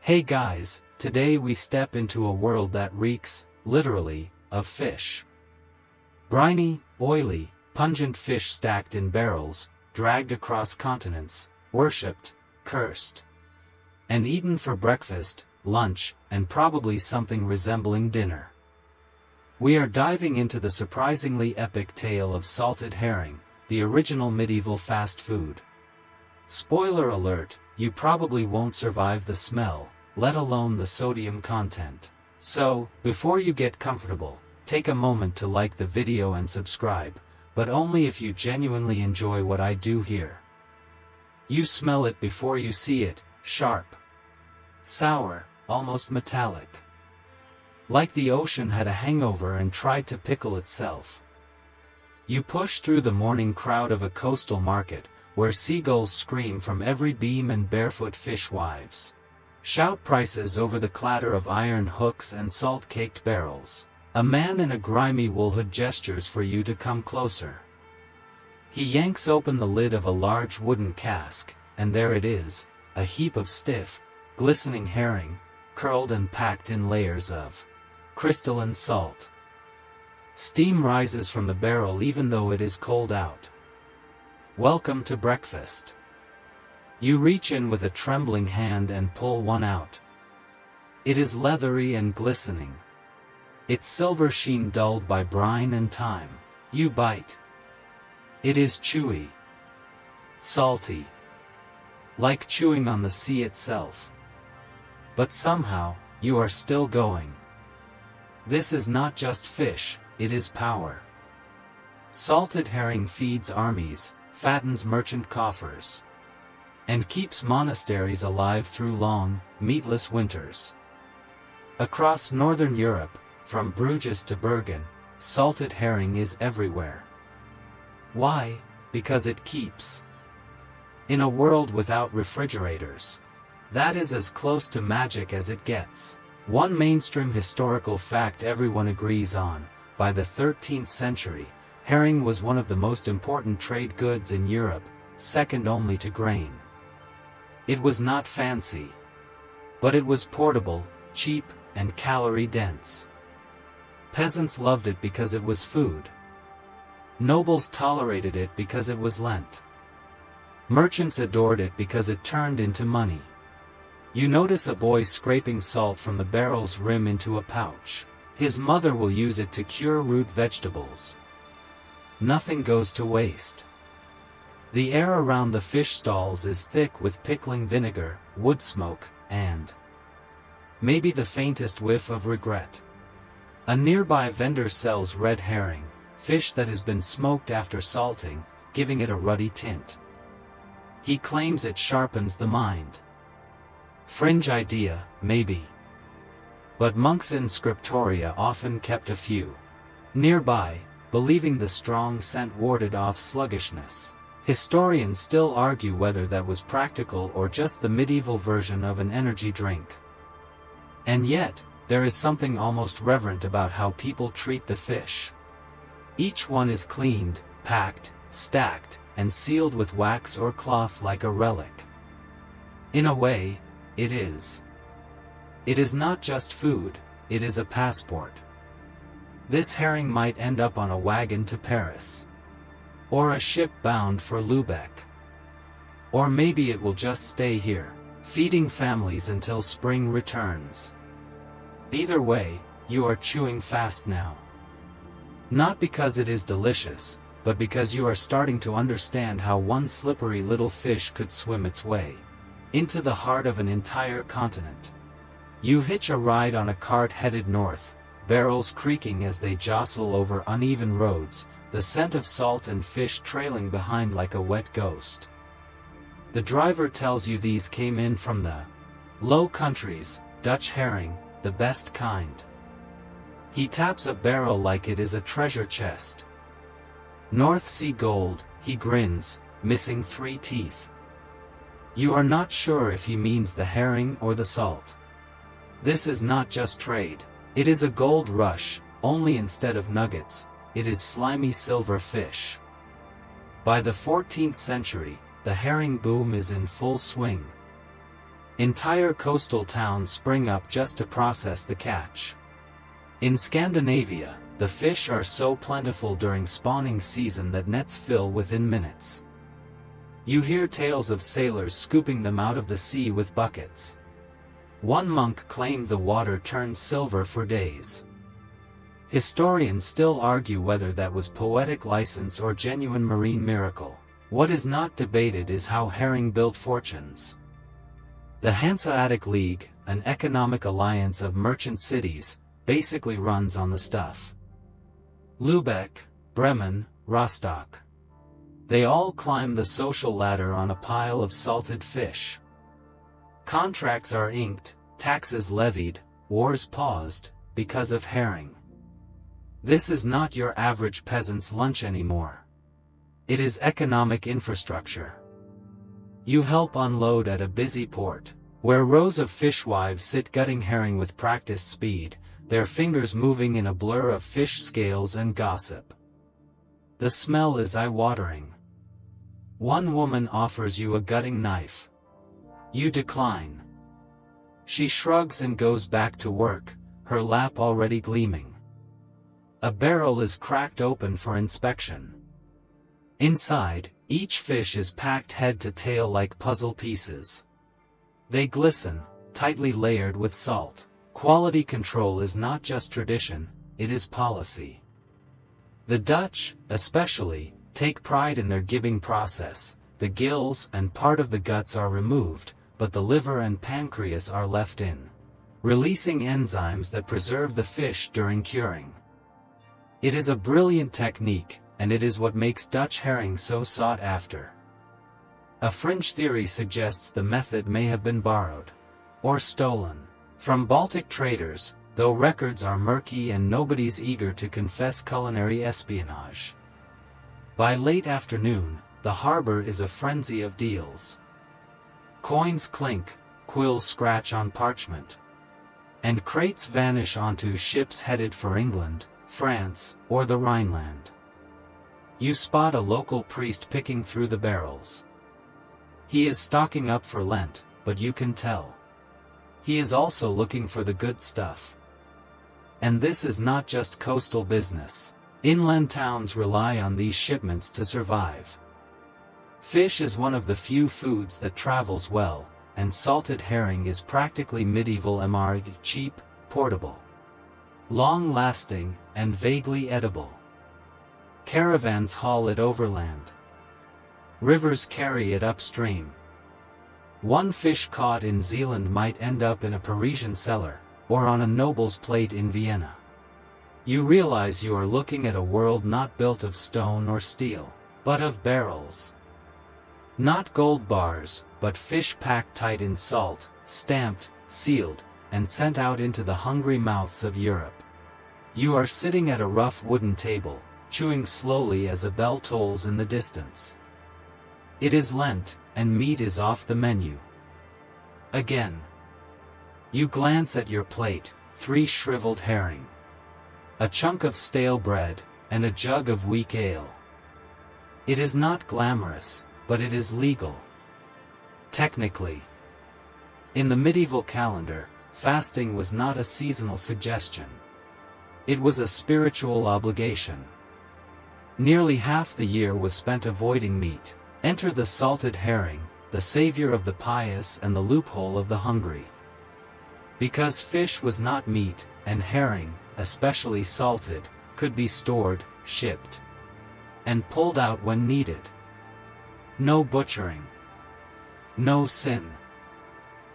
Hey guys, today we step into a world that reeks, literally, of fish. Briny, oily, pungent fish stacked in barrels, dragged across continents, worshipped, cursed, and eaten for breakfast, lunch, and probably something resembling dinner. We are diving into the surprisingly epic tale of salted herring, the original medieval fast food. Spoiler alert, you probably won't survive the smell, let alone the sodium content. So, before you get comfortable, take a moment to like the video and subscribe, but only if you genuinely enjoy what I do here. You smell it before you see it, sharp, sour, almost metallic. Like the ocean had a hangover and tried to pickle itself. You push through the morning crowd of a coastal market, where seagulls scream from every beam and barefoot fishwives shout prices over the clatter of iron hooks and salt-caked barrels. A man in a grimy wool hood gestures for you to come closer. He yanks open the lid of a large wooden cask, and there it is, a heap of stiff, glistening herring, curled and packed in layers of crystalline salt. Steam rises from the barrel even though it is cold out. Welcome to breakfast. You reach in with a trembling hand and pull one out. It is leathery and glistening, its silver sheen dulled by brine and time. You bite. It is chewy, salty, like chewing on the sea itself. But somehow, you are still going. This is not just fish, it is power. Salted herring feeds armies, fattens merchant coffers, and keeps monasteries alive through long, meatless winters. Across northern Europe, from Bruges to Bergen, salted herring is everywhere. Why? Because it keeps. In a world without refrigerators, that is as close to magic as it gets. One mainstream historical fact everyone agrees on: by the 13th century, herring was one of the most important trade goods in Europe, second only to grain. It was not fancy, but it was portable, cheap, and calorie-dense. Peasants loved it because it was food. Nobles tolerated it because it was Lent. Merchants adored it because it turned into money. You notice a boy scraping salt from the barrel's rim into a pouch. His mother will use it to cure root vegetables. Nothing goes to waste. The air around the fish stalls is thick with pickling vinegar, wood smoke, and maybe the faintest whiff of regret. A nearby vendor sells red herring, fish that has been smoked after salting, giving it a ruddy tint. He claims it sharpens the mind. Fringe idea, maybe. But monks in scriptoria often kept a few nearby, believing the strong scent warded off sluggishness. Historians still argue whether that was practical or just the medieval version of an energy drink. And yet, there is something almost reverent about how people treat the fish. Each one is cleaned, packed, stacked, and sealed with wax or cloth like a relic. In a way, it is. It is not just food, it is a passport. This herring might end up on a wagon to Paris, or a ship bound for Lubeck. Or maybe it will just stay here, feeding families until spring returns. Either way, you are chewing fast now. Not because it is delicious, but because you are starting to understand how one slippery little fish could swim its way into the heart of an entire continent. You hitch a ride on a cart headed north, barrels creaking as they jostle over uneven roads, the scent of salt and fish trailing behind like a wet ghost. The driver tells you these came in from the Low Countries, Dutch herring, the best kind. He taps a barrel like it is a treasure chest. North Sea gold, he grins, missing 3 teeth. You are not sure if he means the herring or the salt. This is not just trade. It is a gold rush, only instead of nuggets, it is slimy silver fish. By the 14th century, the herring boom is in full swing. Entire coastal towns spring up just to process the catch. In Scandinavia, the fish are so plentiful during spawning season that nets fill within minutes. You hear tales of sailors scooping them out of the sea with buckets. One monk claimed the water turned silver for days. Historians still argue whether that was poetic license or genuine marine miracle. What is not debated is how herring built fortunes. The Hanseatic League, an economic alliance of merchant cities, basically runs on the stuff. Lübeck, Bremen, Rostock. They all climb the social ladder on a pile of salted fish. Contracts are inked, taxes levied, wars paused, because of herring. This is not your average peasant's lunch anymore. It is economic infrastructure. You help unload at a busy port, where rows of fishwives sit gutting herring with practiced speed, their fingers moving in a blur of fish scales and gossip. The smell is eye-watering. One woman offers you a gutting knife. You decline. She shrugs and goes back to work, her lap already gleaming. A barrel is cracked open for inspection. Inside, each fish is packed head to tail like puzzle pieces. They glisten, tightly layered with salt. Quality control is not just tradition, it is policy. The Dutch, especially, take pride in their gibbing process. The gills and part of the guts are removed, but the liver and pancreas are left in, releasing enzymes that preserve the fish during curing. It is a brilliant technique, and it is what makes Dutch herring so sought after. A fringe theory suggests the method may have been borrowed, or stolen, from Baltic traders, though records are murky and nobody's eager to confess culinary espionage. By late afternoon, the harbor is a frenzy of deals. Coins clink, quills scratch on parchment, and crates vanish onto ships headed for England, France, or the Rhineland. You spot a local priest picking through the barrels. He is stocking up for Lent, but you can tell. He is also looking for the good stuff. And this is not just coastal business. Inland towns rely on these shipments to survive. Fish is one of the few foods that travels well, and salted herring is practically medieval MRG, cheap, portable, long-lasting, and vaguely edible. Caravans haul it overland. Rivers carry it upstream. One fish caught in Zealand might end up in a Parisian cellar, or on a noble's plate in Vienna. You realize you are looking at a world not built of stone or steel, but of barrels. Not gold bars, but fish packed tight in salt, stamped, sealed, and sent out into the hungry mouths of Europe. You are sitting at a rough wooden table, chewing slowly as a bell tolls in the distance. It is Lent, and meat is off the menu. Again. You glance at your plate, 3 shriveled herring, a chunk of stale bread, and a jug of weak ale. It is not glamorous, but it is legal. Technically. In the medieval calendar, fasting was not a seasonal suggestion. It was a spiritual obligation. Nearly half the year was spent avoiding meat. Enter the salted herring, the savior of the pious and the loophole of the hungry. Because fish was not meat, and herring, especially salted, could be stored, shipped, and pulled out when needed. No butchering. No sin.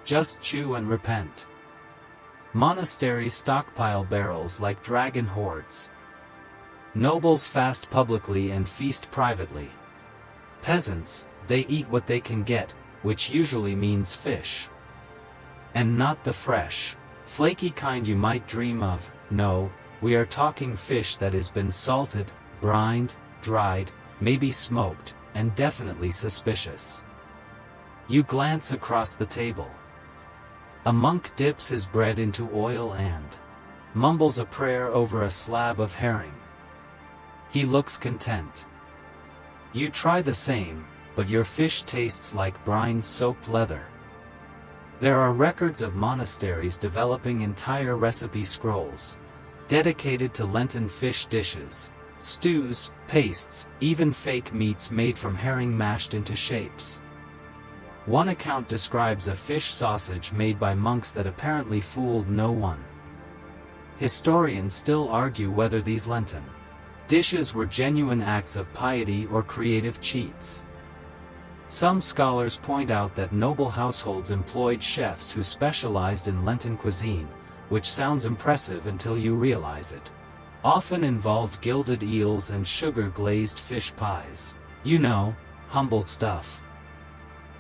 Just chew and repent. Monasteries stockpile barrels like dragon hordes. Nobles fast publicly and feast privately. Peasants, they eat what they can get, which usually means fish. And not the fresh, flaky kind you might dream of. No, we are talking fish that has been salted, brined, dried, maybe smoked, and definitely suspicious. You glance across the table. A monk dips his bread into oil and mumbles a prayer over a slab of herring. He looks content. You try the same, but your fish tastes like brine-soaked leather. There are records of monasteries developing entire recipe scrolls dedicated to Lenten fish dishes, stews, pastes, even fake meats made from herring mashed into shapes. One account describes a fish sausage made by monks that apparently fooled no one. Historians still argue whether these Lenten dishes were genuine acts of piety or creative cheats. Some scholars point out that noble households employed chefs who specialized in Lenten cuisine, which sounds impressive until you realize it often involved gilded eels and sugar-glazed fish pies. You know, humble stuff.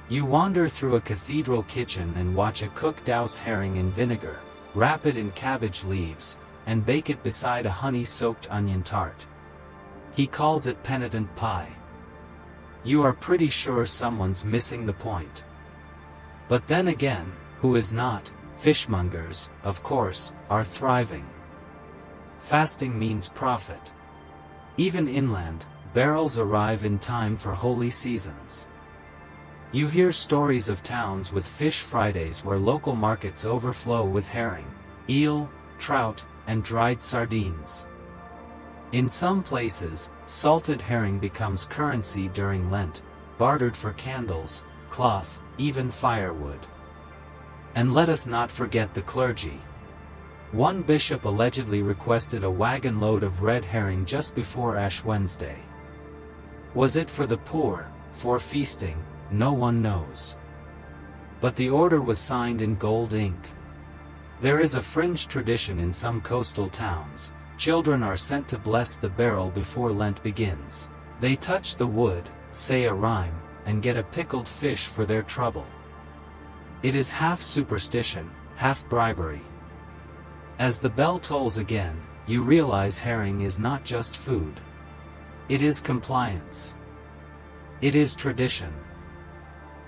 You wander through a cathedral kitchen and watch a cook douse herring in vinegar, wrap it in cabbage leaves, and bake it beside a honey-soaked onion tart. He calls it penitent pie. You are pretty sure someone's missing the point. But then again, who is not? Fishmongers, of course, are thriving. Fasting means profit. Even inland, barrels arrive in time for holy seasons. You hear stories of towns with Fish Fridays where local markets overflow with herring, eel, trout, and dried sardines. In some places, salted herring becomes currency during Lent, bartered for candles, cloth, even firewood. And let us not forget the clergy. One bishop allegedly requested a wagon load of red herring just before Ash Wednesday. Was it for the poor, for feasting? No one knows. But the order was signed in gold ink. There is a fringe tradition in some coastal towns. Children are sent to bless the barrel before Lent begins. They touch the wood, say a rhyme, and get a pickled fish for their trouble. It is half superstition, half bribery. As the bell tolls again, you realize herring is not just food. It is compliance. It is tradition.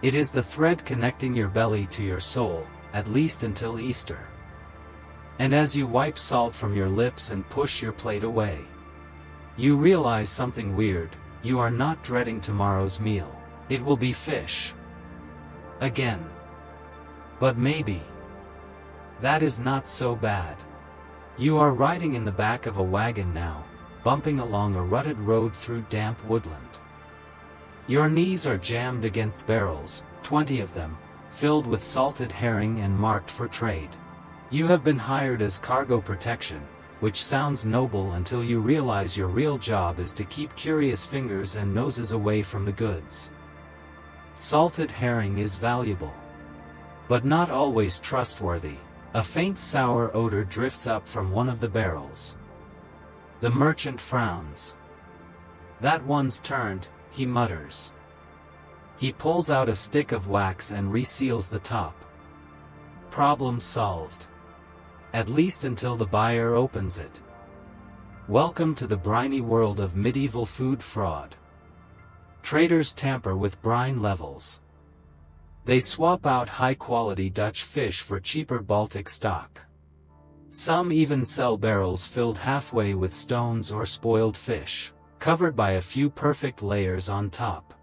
It is the thread connecting your belly to your soul, at least until Easter. And as you wipe salt from your lips and push your plate away, you realize something weird. You are not dreading tomorrow's meal. It will be fish again. But maybe that is not so bad. You are riding in the back of a wagon now, bumping along a rutted road through damp woodland. Your knees are jammed against barrels, 20 of them, filled with salted herring and marked for trade. You have been hired as cargo protection, which sounds noble until you realize your real job is to keep curious fingers and noses away from the goods. Salted herring is valuable, but not always trustworthy. A faint sour odor drifts up from one of the barrels. The merchant frowns. That one's turned, he mutters. He pulls out a stick of wax and reseals the top. Problem solved. At least until the buyer opens it. Welcome to the briny world of medieval food fraud. Traders tamper with brine levels. They swap out high-quality Dutch fish for cheaper Baltic stock. Some even sell barrels filled halfway with stones or spoiled fish, covered by a few perfect layers on top.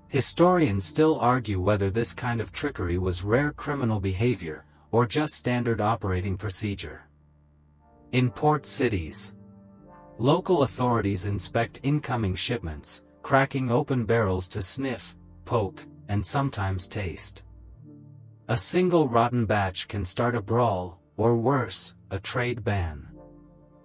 Historians still argue whether this kind of trickery was rare criminal behavior, or just standard operating procedure. In port cities, local authorities inspect incoming shipments, cracking open barrels to sniff, poke, and sometimes taste. A single rotten batch can start a brawl, or worse, a trade ban.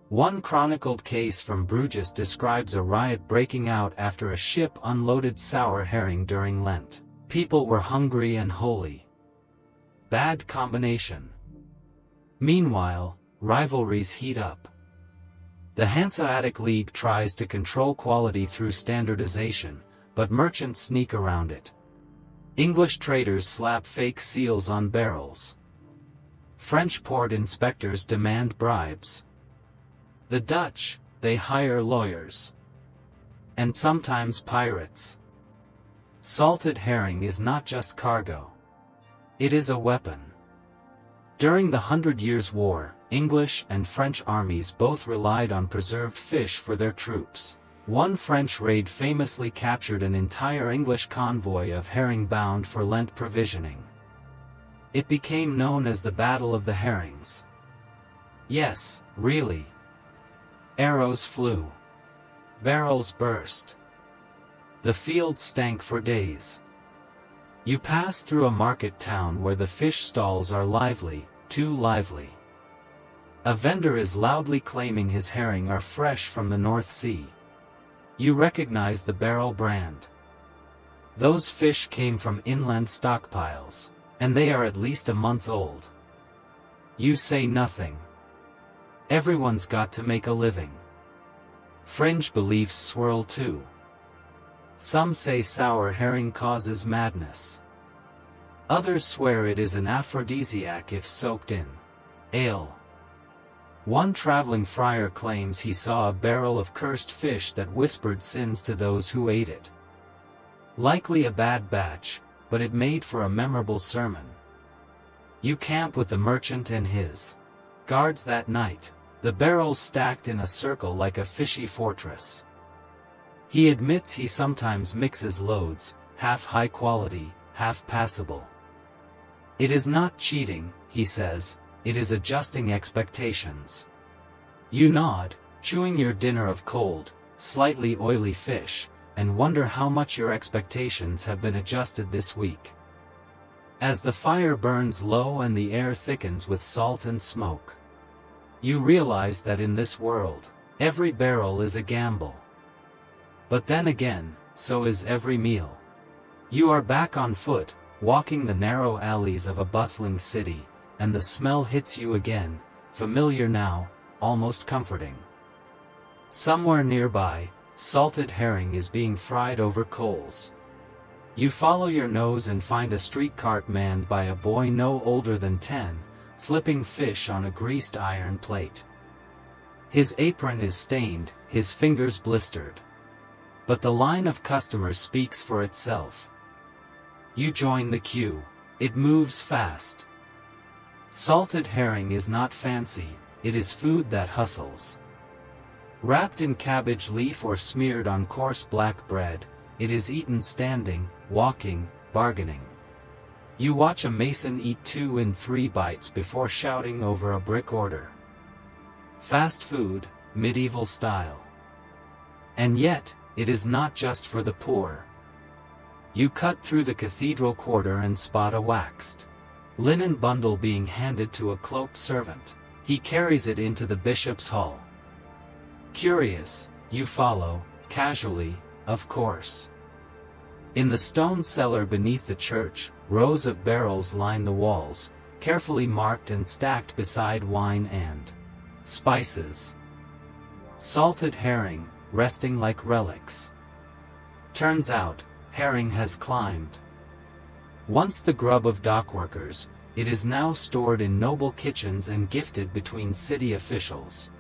One chronicled case from Bruges describes a riot breaking out after a ship unloaded sour herring during Lent. People were hungry and holy. Bad combination. Meanwhile, rivalries heat up. The Hanseatic League tries to control quality through standardization, but merchants sneak around it. English traders slap fake seals on barrels. French port inspectors demand bribes. The Dutch, they hire lawyers. And sometimes pirates. Salted herring is not just cargo. It is a weapon. During the 100 Years' War, English and French armies both relied on preserved fish for their troops. One French raid famously captured an entire English convoy of herring bound for Lent provisioning. It became known as the Battle of the Herrings. Yes, really. Arrows flew. Barrels burst. The fields stank for days. You pass through a market town where the fish stalls are lively, too lively. A vendor is loudly claiming his herring are fresh from the North Sea. You recognize the barrel brand. Those fish came from inland stockpiles, and they are at least a month old. You say nothing. Everyone's got to make a living. Fringe beliefs swirl too. Some say sour herring causes madness. Others swear it is an aphrodisiac if soaked in ale. One traveling friar claims he saw a barrel of cursed fish that whispered sins to those who ate it. Likely a bad batch, but it made for a memorable sermon. You camp with the merchant and his guards that night, the barrels stacked in a circle like a fishy fortress. He admits he sometimes mixes loads, half high quality, half passable. It is not cheating, he says, it is adjusting expectations. You nod, chewing your dinner of cold, slightly oily fish, and wonder how much your expectations have been adjusted this week. As the fire burns low and the air thickens with salt and smoke, you realize that in this world, every barrel is a gamble. But then again, so is every meal. You are back on foot, walking the narrow alleys of a bustling city, and the smell hits you again, familiar now, almost comforting. Somewhere nearby, salted herring is being fried over coals. You follow your nose and find a street cart manned by a boy no older than 10, flipping fish on a greased iron plate. His apron is stained, his fingers blistered. But the line of customers speaks for itself. You join the queue. It moves fast. Salted herring is not fancy, it is food that hustles. Wrapped in cabbage leaf or smeared on coarse black bread, it is eaten standing, walking, bargaining. You watch a mason eat 2 in 3 bites before shouting over a brick order. Fast food, medieval style. And yet, it is not just for the poor. You cut through the cathedral quarter and spot a waxed linen bundle being handed to a cloaked servant. He carries it into the bishop's hall. Curious, you follow, casually, of course. In the stone cellar beneath the church, rows of barrels line the walls, carefully marked and stacked beside wine and spices. Salted herring, resting like relics. Turns out, herring has climbed. Once the grub of dockworkers, it is now stored in noble kitchens and gifted between city officials.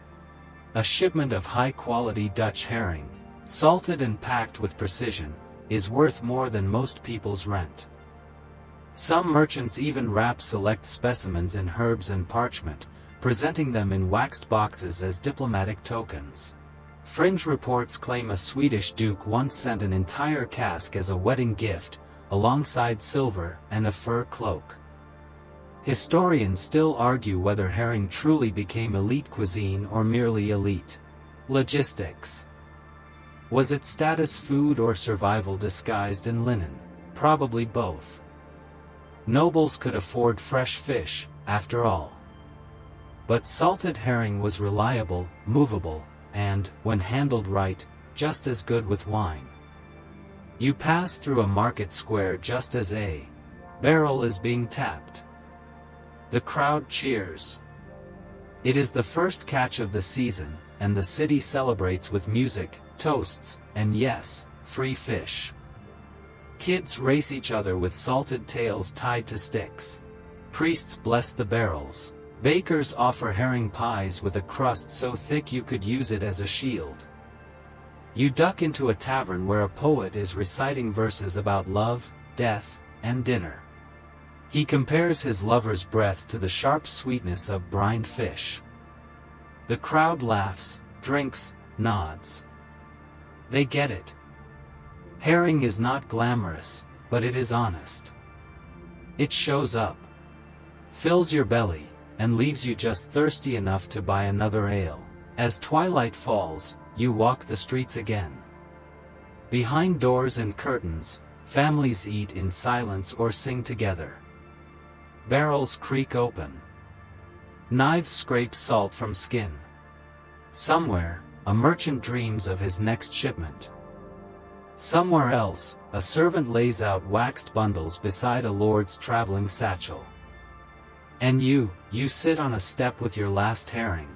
A shipment of high-quality Dutch herring, salted and packed with precision, is worth more than most people's rent. Some merchants even wrap select specimens in herbs and parchment, presenting them in waxed boxes as diplomatic tokens. Fringe reports claim a Swedish duke once sent an entire cask as a wedding gift, alongside silver and a fur cloak. Historians still argue whether herring truly became elite cuisine or merely elite logistics. Was it status food or survival disguised in linen? Probably both. Nobles could afford fresh fish, after all. But salted herring was reliable, movable, and, when handled right, just as good with wine. You pass through a market square just as a barrel is being tapped. The crowd cheers. It is the first catch of the season, and the city celebrates with music, toasts, and yes, free fish. Kids race each other with salted tails tied to sticks. Priests bless the barrels. Bakers offer herring pies with a crust so thick you could use it as a shield. You duck into a tavern where a poet is reciting verses about love, death, and dinner. He compares his lover's breath to the sharp sweetness of brined fish. The crowd laughs, drinks, nods. They get it. Herring is not glamorous, but it is honest. It shows up. fills your belly, and leaves you just thirsty enough to buy another ale. As twilight falls, you walk the streets again. Behind doors and curtains, families eat in silence or sing together. Barrels creak open. Knives scrape salt from skin. Somewhere, a merchant dreams of his next shipment. Somewhere else, a servant lays out waxed bundles beside a lord's traveling satchel. And you sit on a step with your last herring.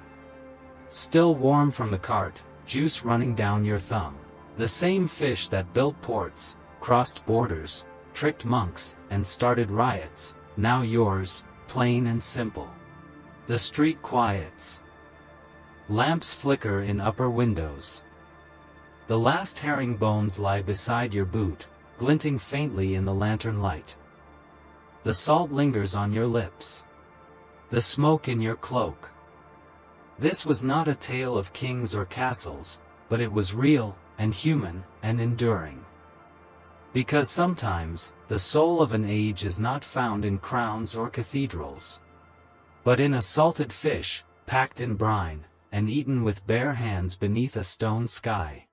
Still warm from the cart, juice running down your thumb. The same fish that built ports, crossed borders, tricked monks, and started riots, now yours, plain and simple. The street quiets. Lamps flicker in upper windows. The last herring bones lie beside your boot, glinting faintly in the lantern light. The salt lingers on your lips. The smoke in your cloak. This was not a tale of kings or castles, but it was real, and human, and enduring. Because sometimes, the soul of an age is not found in crowns or cathedrals, but in a salted fish, packed in brine, and eaten with bare hands beneath a stone sky.